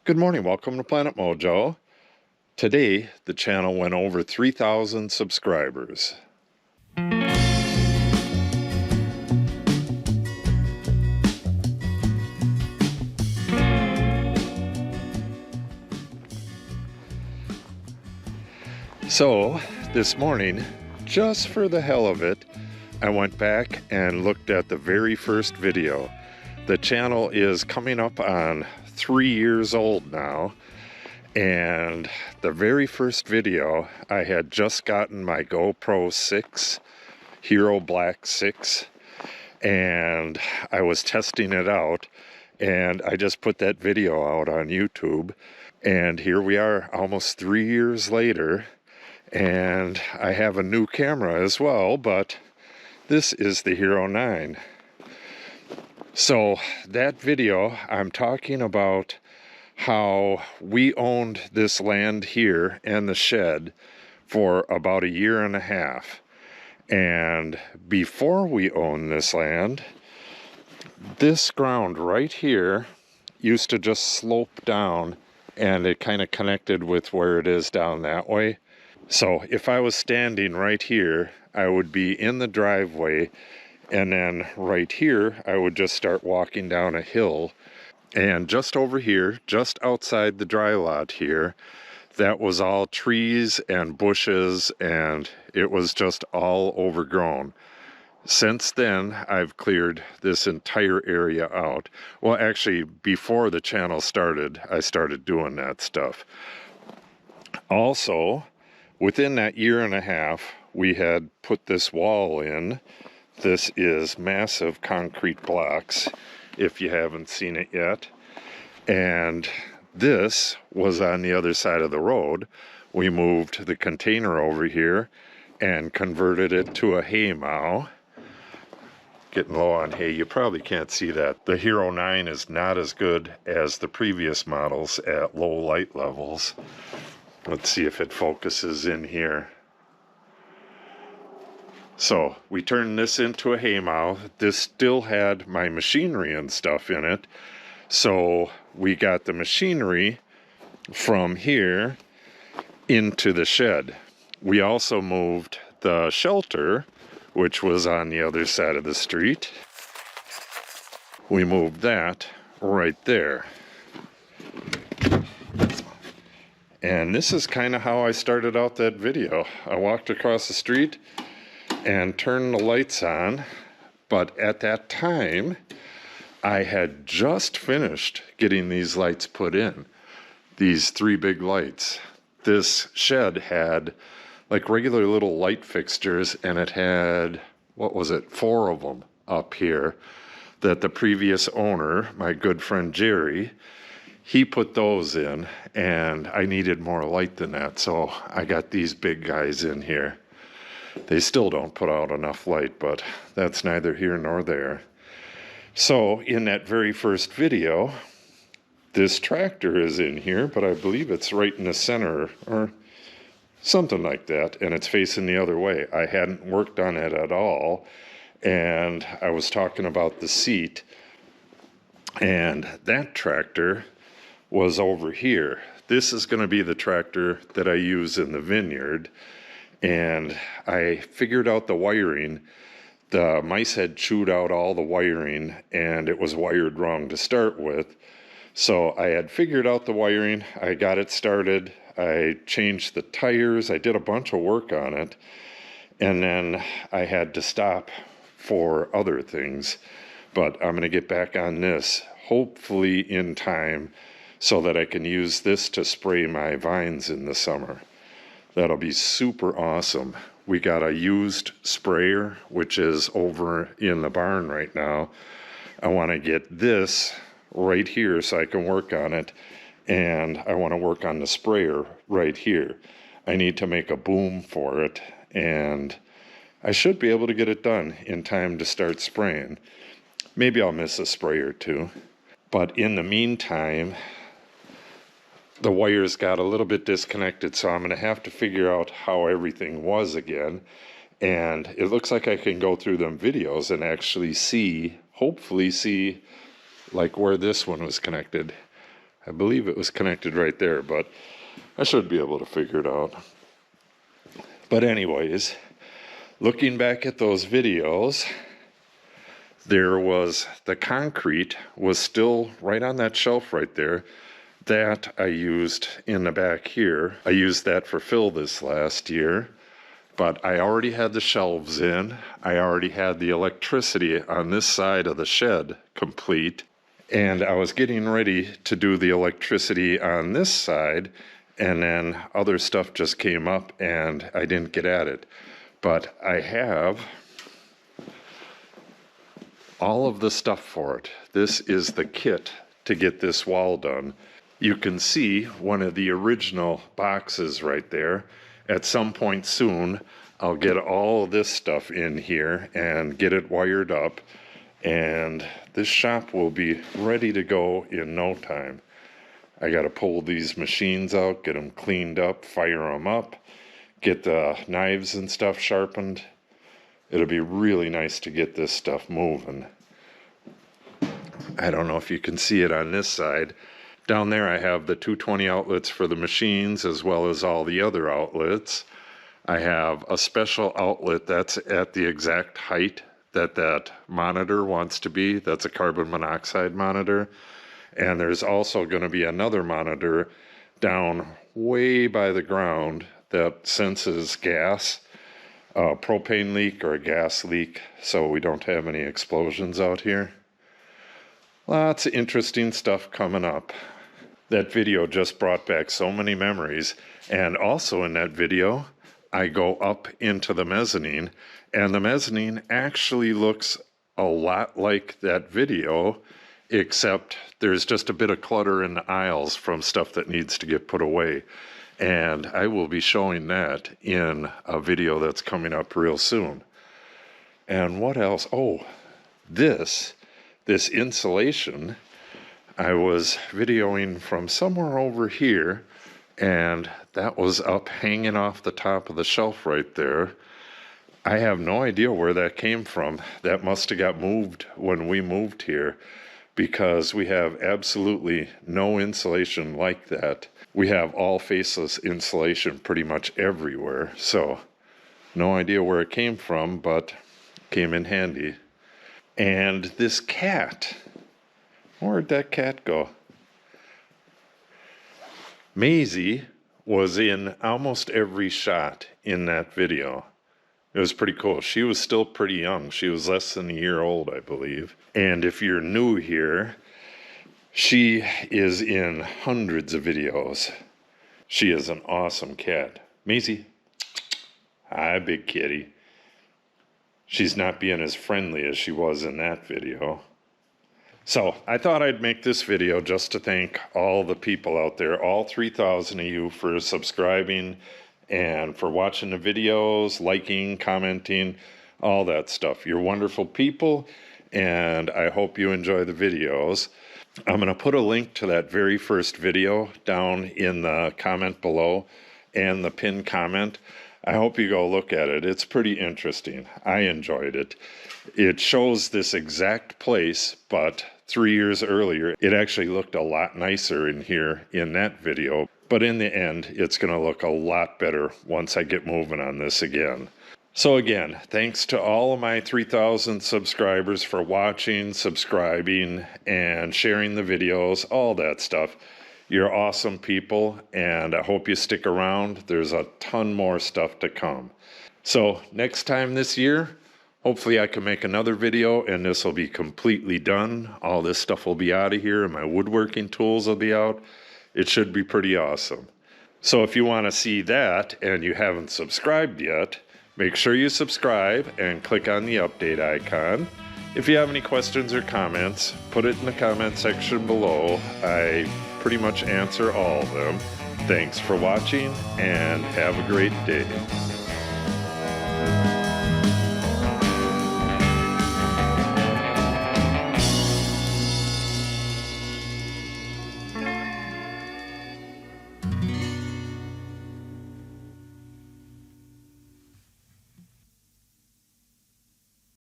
Good morning, welcome to Planet Mojo. Today, the channel went over 3,000 subscribers. So, this morning, just for the hell of it, I went back and looked at the very first video. The channel is coming up on 3 years old now, and the very first video, I had just gotten my GoPro 6, Hero Black 6, and I was testing it out, and I just put that video out on YouTube, and here we are almost 3 years later, and I have a new camera as well, but this is the Hero 9. So that video, I'm talking about how we owned this land here and the shed for about a year and a half. And before we owned this land, this ground right here used to just slope down, and it kind of connected with where it is down that way. So if I was standing right here, I would be in the driveway, and then right here, I would just start walking down a hill. And just over here, just outside the dry lot here, that was all trees and bushes, and it was just all overgrown. Since then, I've cleared this entire area out. Well, actually, before the channel started, I started doing that stuff. Also, within that year and a half, we had put this wall in. This is massive concrete blocks, if you haven't seen it yet. And this was on the other side of the road. We moved the container over here and converted it to a hay mow. Getting low on hay, you probably can't see that. The Hero 9 is not as good as the previous models at low light levels. Let's see if it focuses in here. So we turned this into a hay mow. This still had my machinery and stuff in it. So we got the machinery from here into the shed. We also moved the shelter, which was on the other side of the street. We moved that right there. And this is kind of how I started out that video. I walked across the street and turned the lights on, but at that time, I had just finished getting these lights put in, these 3 big lights. This shed had like regular little light fixtures, and it had, 4 of them up here that the previous owner, my good friend Jerry, he put those in, and I needed more light than that, so I got these big guys in here. They still don't put out enough light, but that's neither here nor there. So in that very first video, this tractor is in here, but I believe it's right in the center or something like that, and it's facing the other way. I hadn't worked on it at all, and I was talking about the seat, and that tractor was over here. This is going to be the tractor that I use in the vineyard, and I figured out the wiring. The mice had chewed out all the wiring, and it was wired wrong to start with. So I had figured out the wiring, I got it started, I changed the tires, I did a bunch of work on it, and then I had to stop for other things. But I'm going to get back on this, hopefully in time, so that I can use this to spray my vines in the summer. That'll be super awesome. We got a used sprayer, which is over in the barn right now. I want to get this right here so I can work on it, and I want to work on the sprayer right here. I need to make a boom for it, and I should be able to get it done in time to start spraying. Maybe I'll miss a spray or two. But in the meantime, the wires got a little bit disconnected, so I'm going to have to figure out how everything was again. And it looks like I can go through them videos and actually see, hopefully see, like where this one was connected. I believe it was connected right there, but I should be able to figure it out. But anyways, looking back at those videos, the concrete was still right on that shelf right there that I used in the back here. I used that for fill this last year, but I already had the shelves in. I already had the electricity on this side of the shed complete, and I was getting ready to do the electricity on this side, and then other stuff just came up and I didn't get at it. But I have all of the stuff for it. This is the kit to get this wall done. You can see one of the original boxes right there. At some point soon, I'll get all of this stuff in here and get it wired up, and this shop will be ready to go in no time. I gotta pull these machines out, get them cleaned up, fire them up, get the knives and stuff sharpened. It'll be really nice to get this stuff moving. I don't know if you can see it on this side. Down there I have the 220 outlets for the machines as well as all the other outlets. I have a special outlet that's at the exact height that monitor wants to be. That's a carbon monoxide monitor. And there's also going to be another monitor down way by the ground that senses gas, propane leak or a gas leak, so we don't have any explosions out here. Lots of interesting stuff coming up. That video just brought back so many memories, and also in that video I go up into the mezzanine, and the mezzanine actually looks a lot like that video, except there's just a bit of clutter in the aisles from stuff that needs to get put away. And I will be showing that in a video that's coming up real soon. And what else? Oh, this insulation, I was videoing from somewhere over here, and that was up hanging off the top of the shelf right there. I have no idea where that came from. That must have got moved when we moved here, because we have absolutely no insulation like that. We have all faceless insulation pretty much everywhere, so no idea where it came from, but came in handy. And this cat, where'd that cat go? Maisie was in almost every shot in that video. It was pretty cool. She was still pretty young. She was less than a year old, I believe. And if you're new here, she is in hundreds of videos. She is an awesome cat. Maisie. Hi, big kitty. She's not being as friendly as she was in that video. So I thought I'd make this video just to thank all the people out there, all 3,000 of you, for subscribing and for watching the videos, liking, commenting, all that stuff. You're wonderful people, and I hope you enjoy the videos. I'm going to put a link to that very first video down in the comment below and the pinned comment. I hope you go look at it. It's pretty interesting. I enjoyed it. It shows this exact place, but 3 years earlier, it actually looked a lot nicer in here in that video. But in the end, it's going to look a lot better once I get moving on this again. So again, thanks to all of my 3,000 subscribers for watching, subscribing, and sharing the videos, all that stuff. You're awesome people, and I hope you stick around. There's a ton more stuff to come. So next time this year, hopefully I can make another video and this will be completely done. All this stuff will be out of here and my woodworking tools will be out. It should be pretty awesome. So if you want to see that and you haven't subscribed yet, make sure you subscribe and click on the update icon. If you have any questions or comments, put it in the comment section below. I pretty much answer all of them. Thanks for watching and have a great day.